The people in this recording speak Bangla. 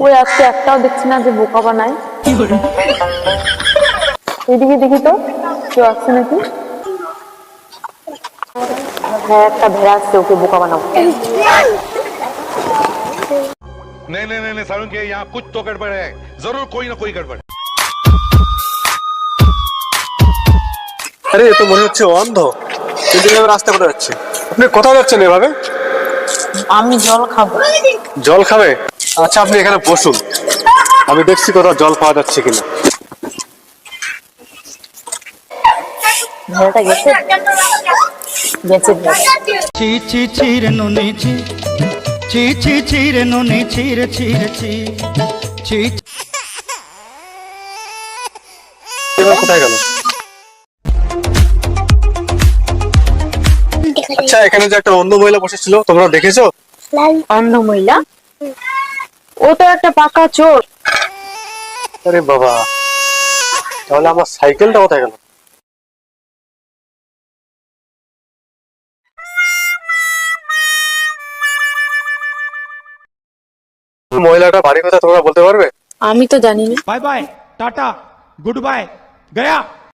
ওই আজকে একটাও দেখছি না যে বোকা বানায়। এদিকে দেখি তো কেউ আসছে নাকি। হ্যাঁ, একটা ভেড়া আসছে, ওকে বোকা বানাবো। नहीं नहीं नहीं सारुण के यहाँ कुछ तो गड़बड़ है, जरूर कोई ना कोई गड़बड़। আরে এ তো মনে হচ্ছে অন্ধ, কিন্তু এভাবে রাস্তা কোথায় যাচ্ছে? আপনি কোথাও যাচ্ছেন এভাবে? আমি জল খাবো। জল খাবে? আচ্ছা আপনি এখানে বসুন, আমি দেখছি কোথাও জল পাওয়া যাচ্ছে কিনা। ভেড়াটা গেছে গেছে ভেড়া। ছি ছি ছি রে নুনি ছি ছি ছি ছি রে নুনি ছি রে ছি রে ছি ছি। এবার কোথায় গেল? আচ্ছা এখানে যে একটা অন্ধ মহিলা বসেছিল, তোমরা দেখেছো? অন্ধ মহিলা? ও তো একটা পাকা চোর। আরে বাবা, তাহলে আমার সাইকেলটা কোথায় গেল? মহিলাটা বাড়ি কোথায় তোমরা বলতে পারবে? আমি তো জানি না। Bye bye tata good bye गया।